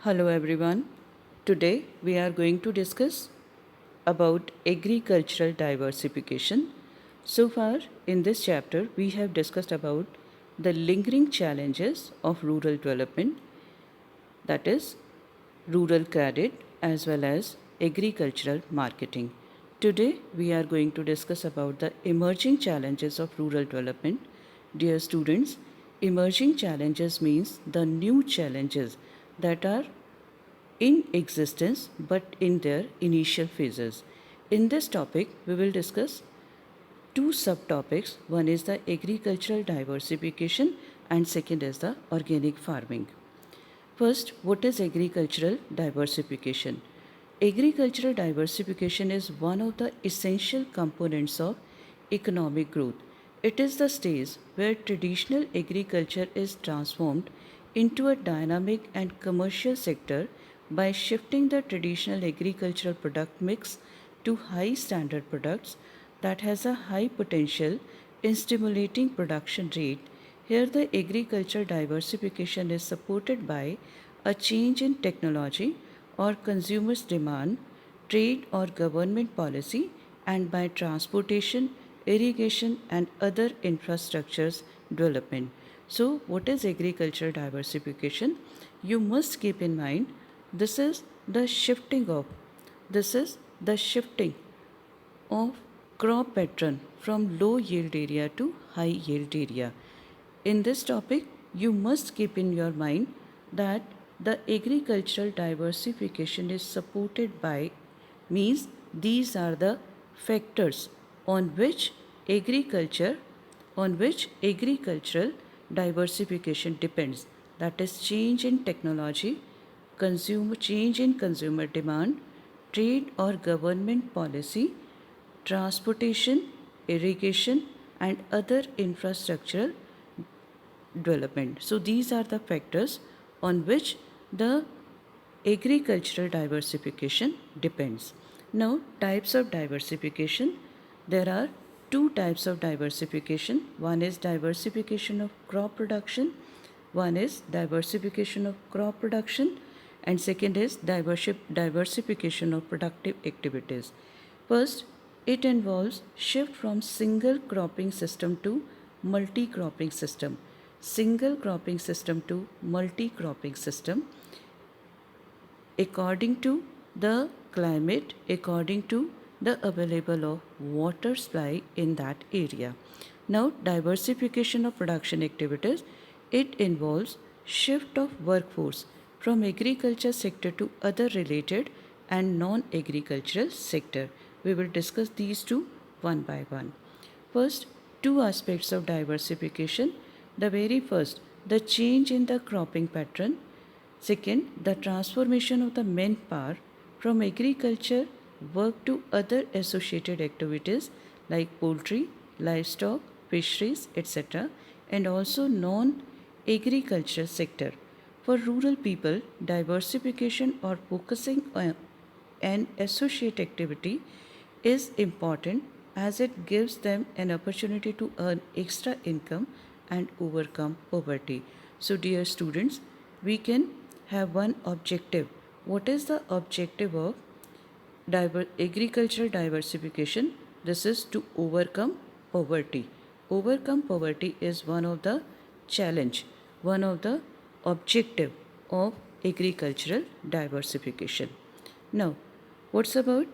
Hello everyone. Today we are going to discuss about agricultural diversification. So far in this chapter we have discussed about the lingering challenges of rural development, that is rural credit as well as agricultural marketing. Today we are going to discuss about the emerging challenges of rural development. Dear students, emerging challenges means the new challenges that are in existence but in their initial phases. In this topic, we will discuss two subtopics. One is the agricultural diversification and second is the organic farming. First, what is agricultural diversification? Agricultural diversification is one of the essential components of economic growth. It is the stage where traditional agriculture is transformed into a dynamic and commercial sector by shifting the traditional agricultural product mix to high standard products that has a high potential in stimulating production rate. Here the agriculture diversification is supported by a change in technology or consumers demand, trade or government policy, and by transportation, irrigation and other infrastructures development. So what is agriculture diversification? You must keep in mind this is the shifting of this is the shifting of crop pattern from low yield area to high yield area. In this topic, you must keep in your mind that the agricultural diversification is supported by means these are the factors on which agriculture on which agricultural diversification depends, that is change in technology, consumer change in consumer demand, trade or government policy, transportation, irrigation, and other infrastructural development. So, these are the factors on which the agricultural diversification depends. Now, types of diversification. There are two types of diversification. One is diversification of crop production, one is diversification of crop production, and second is diversification of productive activities. First, it involves shift from single cropping system to multi-cropping system. Single cropping system to multi-cropping system according to the climate, according to the available of water supply in that area. Now, diversification of production activities, it involves shift of workforce from agriculture sector to other related and non-agricultural sector. We will discuss these two one by one. First, two aspects of diversification. The very first, the change in the cropping pattern. Second, the transformation of the manpower from agriculture work to other associated activities like poultry, livestock, fisheries, etc., and also non agriculture sector. For rural people, diversification or focusing on an associate activity is important as it gives them an opportunity to earn extra income and overcome poverty. So, dear students, we can have one objective. What is the objective of agricultural diversification? This is to overcome poverty. Overcome poverty is one of the challenge, one of the objective of agricultural diversification. Now, what's about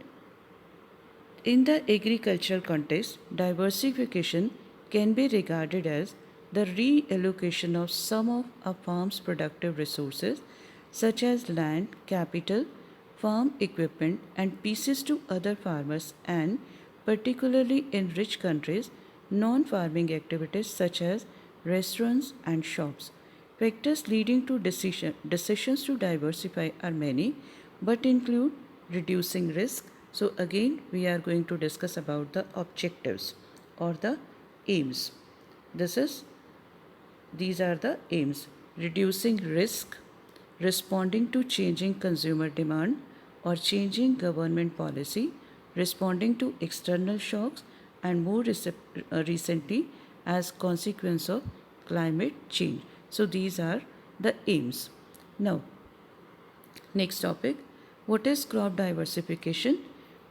in the agricultural context, diversification can be regarded as the reallocation of some of a farm's productive resources such as land, capital, farm equipment and pieces to other farmers, and particularly in rich countries, non-farming activities such as restaurants and shops. Factors leading to decisions to diversify are many but include reducing risk. So again we are going to discuss about the objectives or the aims. These are the aims: reducing risk, responding to changing consumer demand or changing government policy, responding to external shocks, and more recently as consequence of climate change. So these are the aims. Now, Next topic, what is crop diversification?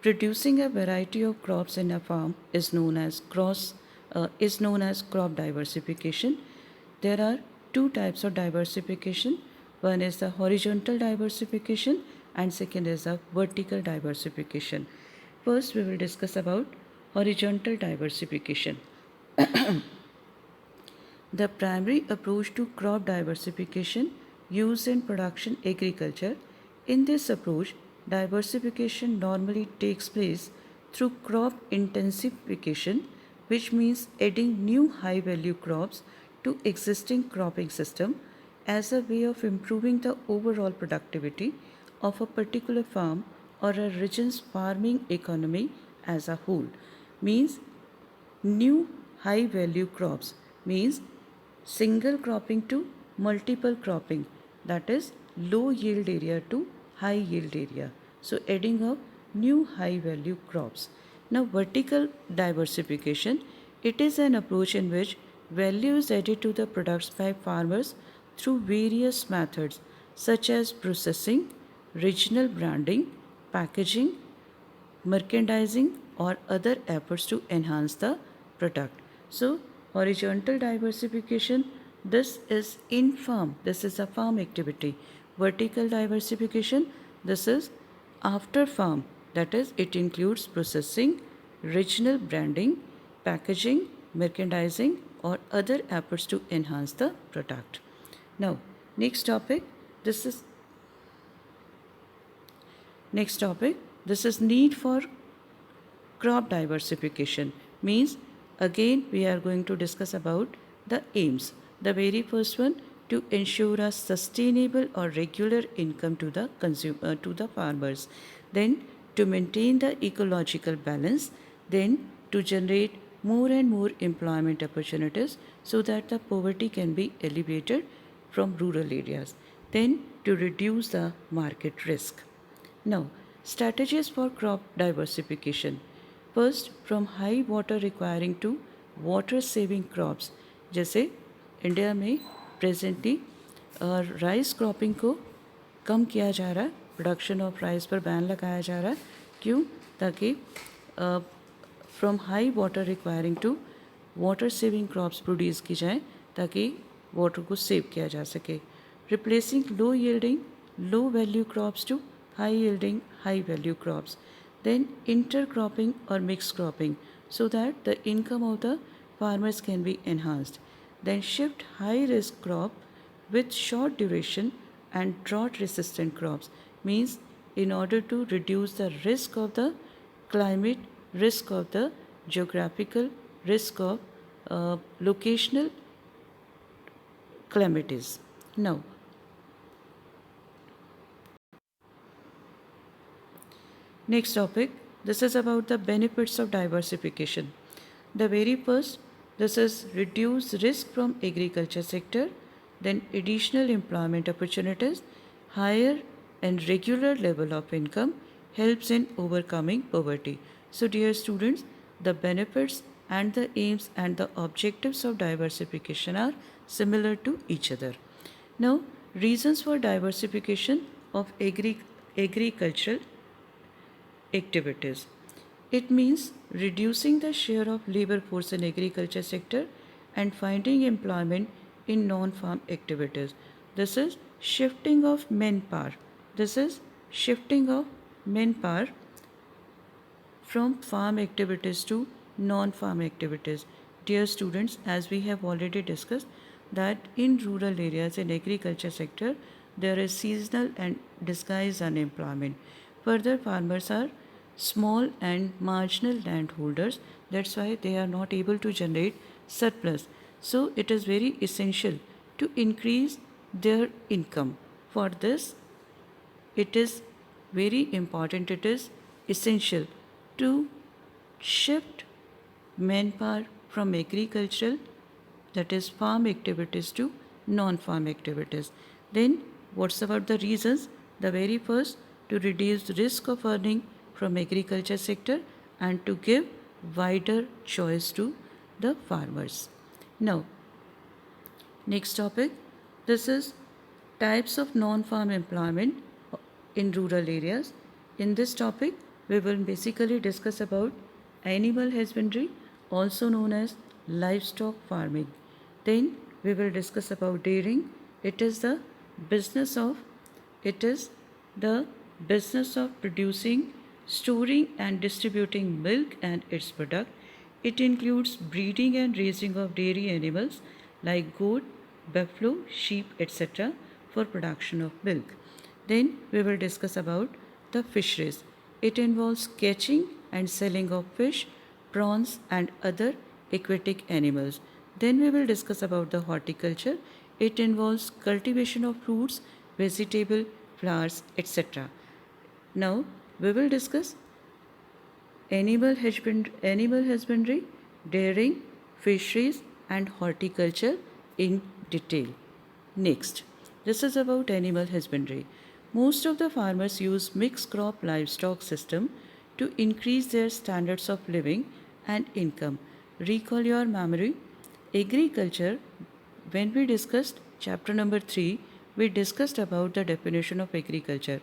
Producing a variety of crops in a farm is known as crop diversification. There are two types of diversification. One is the horizontal diversification and second is the vertical diversification. First, we will discuss about horizontal diversification. The primary approach to crop diversification used in production agriculture. In this approach, diversification normally takes place through crop intensification, which means adding new high value crops to existing cropping system as a way of improving the overall productivity of a particular farm or a region's farming economy as a whole. Means new high value crops means single cropping to multiple cropping, that is low yield area to high yield area. So adding of new high value crops. Now vertical diversification, it is an approach in which value is added to the products by farmers through various methods such as processing, regional branding, packaging, merchandising or other efforts to enhance the product. So horizontal diversification, this is in farm, this is a farm activity. Vertical diversification, this is after farm, that is it includes processing, regional branding, packaging, merchandising or other efforts to enhance the product. Now next topic, this is next topic, this is need for crop diversification. Means again we are going to discuss about the aims. The very first one, to ensure a sustainable or regular income to the consumer, to the farmers. Then to maintain the ecological balance. Then to generate more and more employment opportunities so that the poverty can be alleviated from rural areas. Then to reduce the market risk. Now, strategies for crop diversification. First, from high water requiring to water saving crops. जैसे India में presently rice cropping को कम किया जा रहा है, production of rice पर ban लगाया जा रहा है. क्यों? ताकि from high water requiring to water saving crops produce की जाए ताकि वाटर को सेव किया जा सके. Replacing low yielding low value crops to high yielding high value crops. Then intercropping or mixed cropping so that the income of the farmers can be enhanced. Then shift high risk crop with short duration and drought resistant crops, means in order to reduce the risk of the climate, risk of the geographical, risk of locational calamities. Now next topic, this is about the benefits of diversification. The very first, this is reduce risk from agriculture sector, then additional employment opportunities, higher and regular level of income helps in overcoming poverty. So dear students, the benefits and the aims and the objectives of diversification are similar to each other. Now, reasons for diversification of agricultural activities. It means reducing the share of labor force in agriculture sector and finding employment in non-farm activities. This is shifting of manpower. This is shifting of manpower from farm activities to non-farm activities. Dear students, as we have already discussed that in rural areas in agriculture sector there is seasonal and disguised unemployment. Further, farmers are small and marginal landholders, that's why they are not able to generate surplus. So it is very essential to increase their income. For this, it is very important, it is essential to shift manpower from agricultural, that is farm activities, to non-farm activities. Then what's about the reasons? The very first, to reduce risk of earning from agriculture sector and to give wider choice to the farmers. Now, next topic, this is types of non-farm employment in rural areas. In this topic, we will basically discuss about animal husbandry, also known as livestock farming. Then we will discuss about dairying. It is the business of it is the business of producing, storing and distributing milk and its product. It includes breeding and raising of dairy animals like goat, buffalo, sheep, etc. for production of milk. Then we will discuss about the fisheries. It involves catching and selling of fish, prawns and other aquatic animals. Then we will discuss about the horticulture. It involves cultivation of fruits, vegetable, flowers, etc. Now we will discuss animal husbandry, dairying, fisheries and horticulture in detail. Next, this is about animal husbandry. Most of the farmers use mixed crop livestock system to increase their standards of living and income. Recall your memory. Agriculture, when we discussed chapter number 3, we discussed about the definition of agriculture.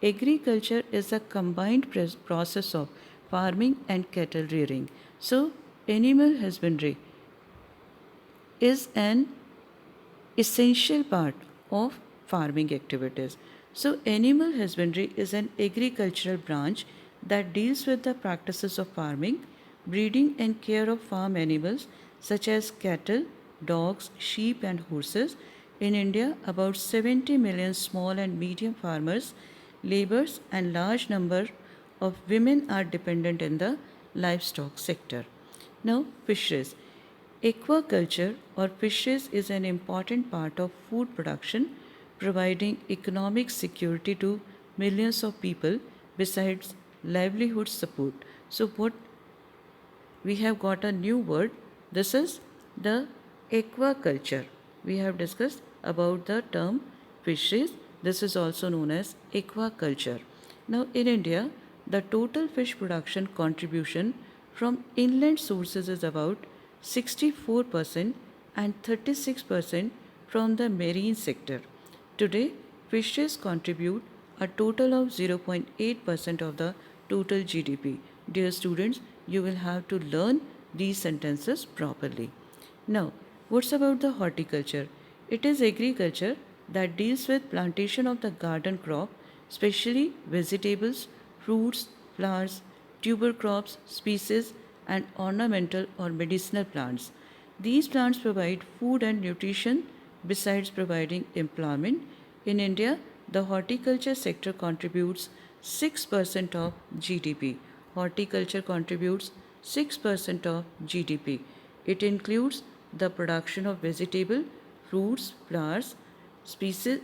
Agriculture is a combined process of farming and cattle rearing. So, animal husbandry is an essential part of farming activities. So, animal husbandry is an agricultural branch that deals with the practices of farming, breeding, and care of farm animals such as cattle, dogs, sheep, and horses. In India, about 70 million small and medium farmers, laborers, and large number of women are dependent in the livestock sector. Now, fisheries. Aquaculture or fisheries is an important part of food production, providing economic security to millions of people besides livelihood support. So, what we have got a new word. This is the aquaculture. We have discussed about the term fisheries. This is also known as aquaculture. Now, in India, the total fish production contribution from inland sources is about 64% and 36% from the marine sector. Today, fisheries contribute a total of 0.8% of the total GDP. Dear students, you will have to learn these sentences properly. Now, what's about the horticulture? It is agriculture that deals with plantation of the garden crop, especially vegetables, fruits, flowers, tuber crops, species, and ornamental or medicinal plants. These plants provide food and nutrition besides providing employment. In India, the horticulture sector contributes 6% of GDP. Horticulture contributes 6% of GDP. It includes the production of vegetable, fruits, flowers, species,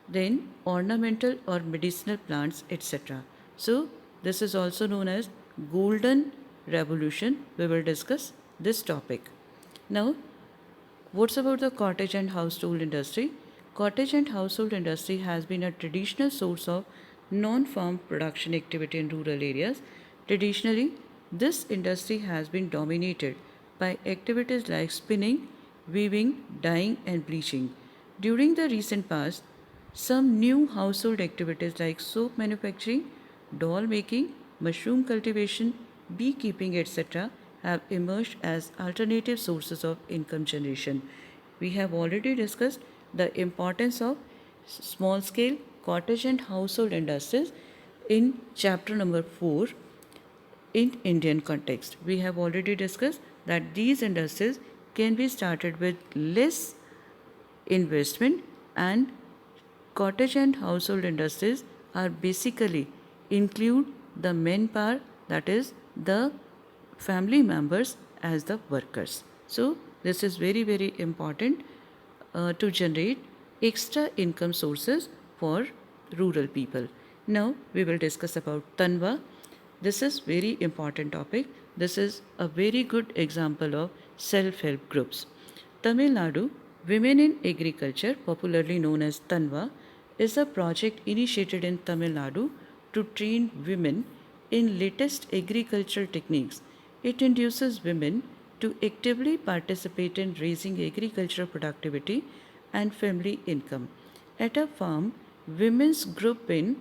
then ornamental or medicinal plants, etc. So, this is also known as golden revolution. We will discuss this topic. Now, what's about the cottage and household industry? Cottage and household industry has been a traditional source of non-farm production activity in rural areas. Traditionally, this industry has been dominated by activities like spinning, weaving, dyeing, and bleaching. During the recent past, some new household activities like soap manufacturing, doll making, mushroom cultivation, beekeeping, etc., have emerged as alternative sources of income generation. We have already discussed the importance of small scale cottage and household industries in chapter number 4 in Indian context. We have already discussed that these industries can be started with less investment, and cottage and household industries are basically include the manpower, that is the family members as the workers. So this is very important to generate extra income sources for rural people. Now we will discuss about Tanva. This is very important topic. This is a very good example of self-help groups. Tamil Nadu Women in Agriculture, popularly known as Tanva, is a project initiated in Tamil Nadu to train women in latest agricultural techniques. It induces women to actively participate in raising agricultural productivity and family income. At a farm, women's group in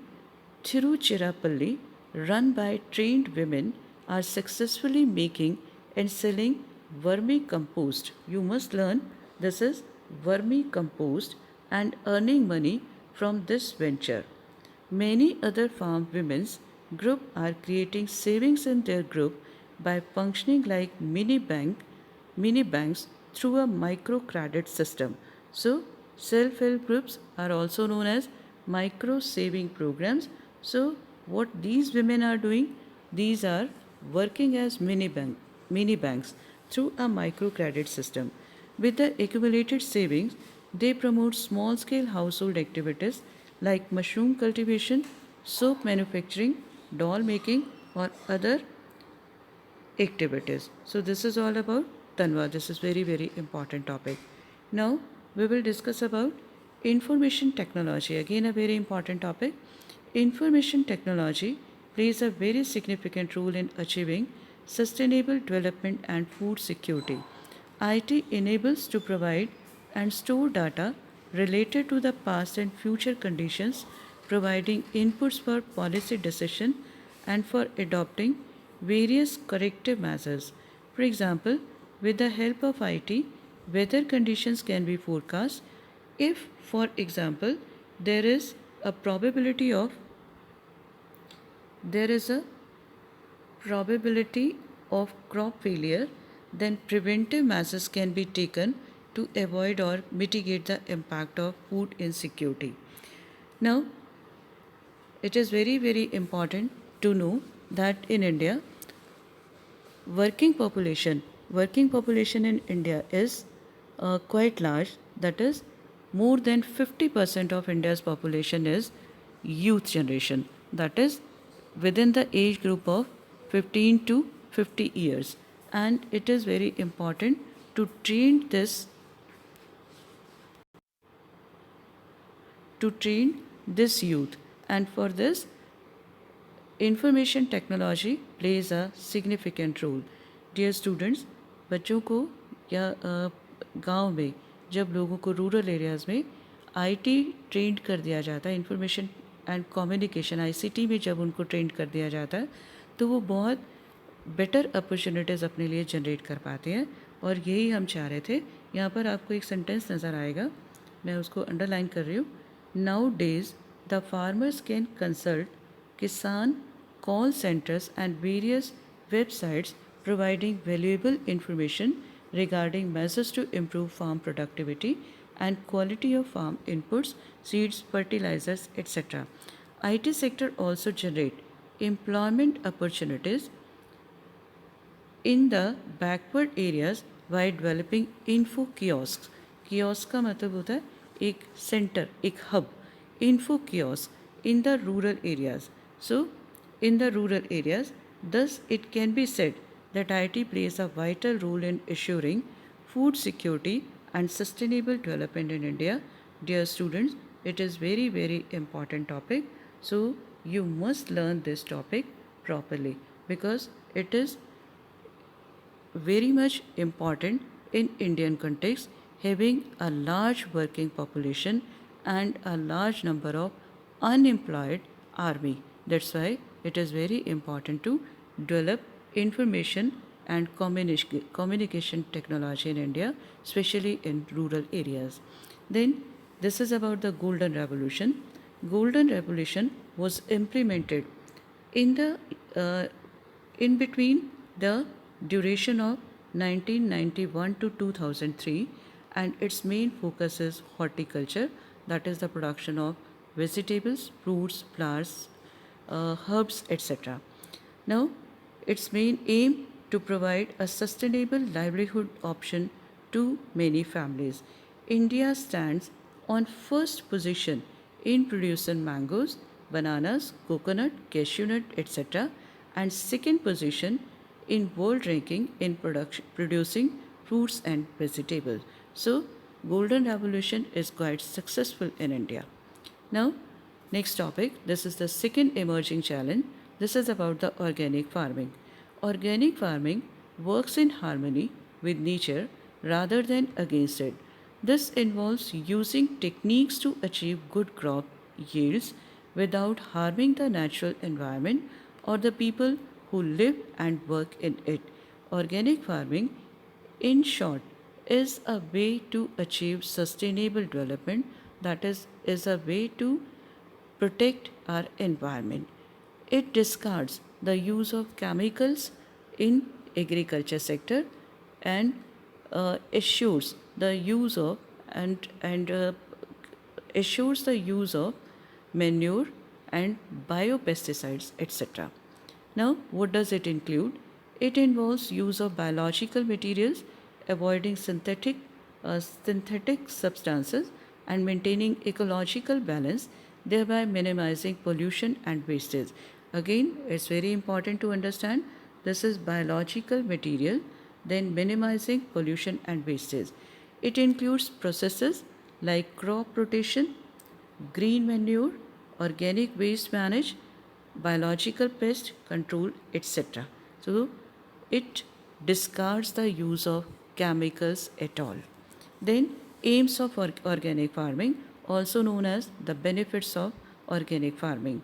Tiruchirappalli, run by trained women, are successfully making and selling vermicompost. You must learn this is vermicompost and earning money from this venture. Many other farm women's group are creating savings in their group by functioning like mini banks through a microcredit system. So self-help groups are also known as micro saving programs. So what these women are doing, these are working as mini banks through a microcredit system. With the accumulated savings, they promote small scale household activities like mushroom cultivation, soap manufacturing, doll making, or other activities. So this is all about Tanwa. This is very important topic. Now we will discuss about information technology. Again a very important topic. Information technology plays a very significant role in achieving sustainable development and food security. IT enables to provide and store data related to the past and future conditions, providing inputs for policy decision and for adopting various corrective measures. For example, with the help of IT, weather conditions can be forecast. If, for example, there is a probability of there is a probability of crop failure, then preventive measures can be taken to avoid or mitigate the impact of food insecurity. Now, it is very important to know that in India, working population in India is quite large. That is, more than 50% of India's population is youth generation. That is, within the age group of 15 to 50 years. And it is very important to train this youth. And for this, information technology plays a significant role. Dear students, बच्चों को या गांव में जब लोगों को rural areas में IT trend कर दिया जाता है, इंफॉर्मेशन एंड कम्युनिकेशन आईसीटी में जब उनको ट्रेंड कर दिया जाता है, तो वो बहुत बेटर अपॉर्चुनिटीज़ अपने लिए जनरेट कर पाते हैं. और यही हम चाह रहे थे. यहाँ पर आपको एक सेंटेंस नज़र आएगा, मैं उसको अंडरलाइन कर रही हूँ. Now days the farmers can consult किसान call centers and various websites providing valuable information regarding measures to improve farm productivity and quality of farm inputs, seeds, fertilizers, etc. IT sector also generate employment opportunities in the backward areas by developing info kiosks. Kiosk का मतलब होता है एक centre, एक hub. info kiosk in the rural areas. So in the rural areas, thus it can be said that IT plays a vital role in assuring food security and sustainable development in India. Dear students, it is very important topic. So you must learn this topic properly because it is very much important in Indian context, having a large working population and a large number of unemployed army. That's why it is very important to develop information and communication technology in India, especially in rural areas. Then this is about the Golden Revolution. Golden Revolution was implemented in the in between the duration of 1991 to 2003, and its main focus is horticulture, that is the production of vegetables, fruits, flowers, herbs, etc. Now, its main aim to provide a sustainable livelihood option to many families. India stands on first position in producing mangoes, bananas, coconut, cashew nut, etc., and second position in world ranking in producing fruits and vegetables. So, Golden Revolution is quite successful in India. Now, next topic, this is the second emerging challenge. This is about the organic farming. Organic farming works in harmony with nature rather than against it. This involves using techniques to achieve good crop yields without harming the natural environment or the people who live and work in it. Organic farming, in short, is a way to achieve sustainable development, that is a way to protect our environment. It discards the use of chemicals in agriculture sector and assures the use of and assures the use of manure and biopesticides, etc. Now, what does it include? It involves use of biological materials, avoiding synthetic substances, and maintaining ecological balance, thereby minimizing pollution and wastage. Again, it's very important to understand this is biological material, then minimizing pollution and wastage. It includes processes like crop rotation, green manure, organic waste management, biological pest control, etc. So it discards the use of chemicals at all. Then aims of organic farming, also known as the benefits of organic farming,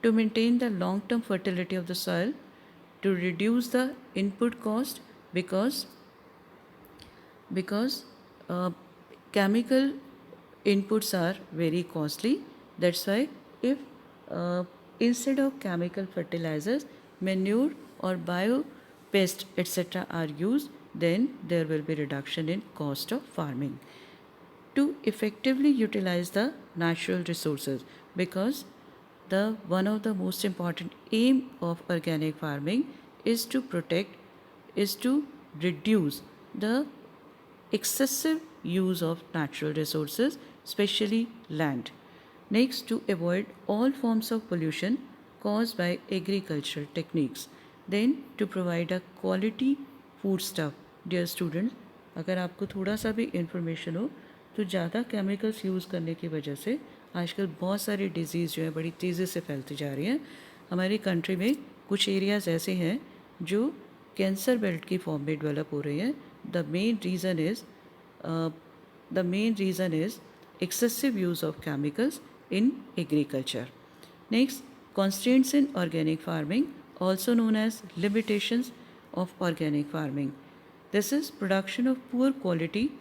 to maintain the long-term fertility of the soil, to reduce the input cost because chemical inputs are very costly. That's why if uh, instead of chemical fertilizers, manure or bio pest etc. are used, then there will be reduction in cost of farming. To effectively utilize the natural resources, because the one of the most important aim of organic farming is to protect, is to reduce the excessive use of natural resources, especially land. Next, to avoid all forms of pollution caused by agricultural techniques. Then, to provide a quality food stuff. Dear students, अगर आपको थोड़ा सा भी information हो तो ज़्यादा chemicals use करने की वजह से आजकल बहुत सारी डिजीज़ जो है बड़ी तेज़ी से फैलती जा रही हैं. हमारी कंट्री में कुछ एरियाज़ ऐसे हैं जो कैंसर बेल्ट की फॉर्म में डेवलप हो रही हैं. The main reason is excessive use of chemicals in agriculture. Next, constraints in organic farming, also known as limitations of organic farming. This is production of poor quality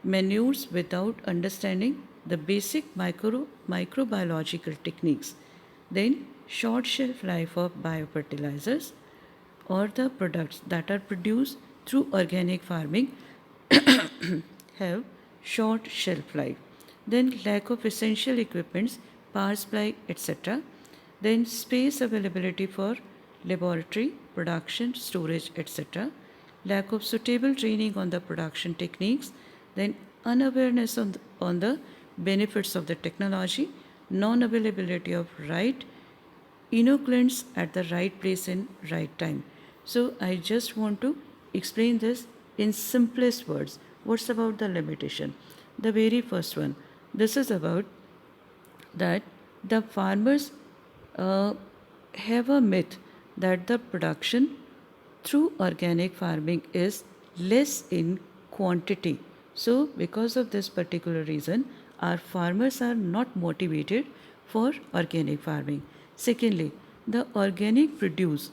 manures without understanding the basic microbiological techniques. Then, short shelf life of biofertilizers or the products that are produced through organic farming have short shelf life. Then lack of essential equipments, power supply, etc. Then space availability for laboratory, production, storage, etc. Lack of suitable training on the production techniques. Then unawareness on the benefits of the technology, non-availability of right inoculants at the right place in right time. So I just want to explain this in simplest words. What's about the limitation? The very first one, this is about that the farmers have a myth that the production through organic farming is less in quantity. So because of this particular reason, our farmers are not motivated for organic farming. Secondly, the organic produce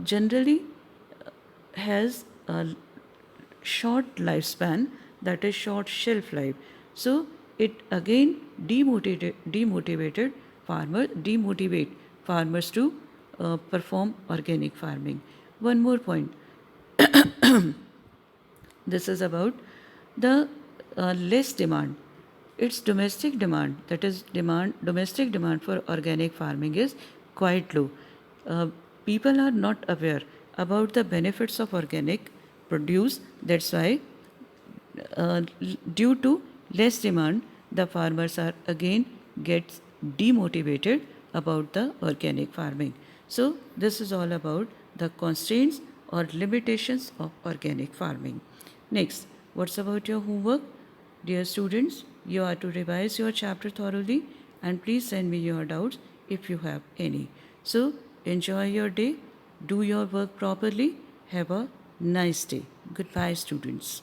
generally has a short lifespan, that is short shelf life. So it again demotivate farmers to perform organic farming. One more point, this is about the less demand. Its domestic demand, that is domestic demand for organic farming is quite low. People are not aware about the benefits of organic produce. That's why due to less demand, the farmers are again gets demotivated about the organic farming. So this is all about the constraints or limitations of organic farming. Next, what's about your homework? Dear students, you are to revise your chapter thoroughly and please send me your doubts if you have any. So enjoy your day, do your work properly, have a nice day. Goodbye, students.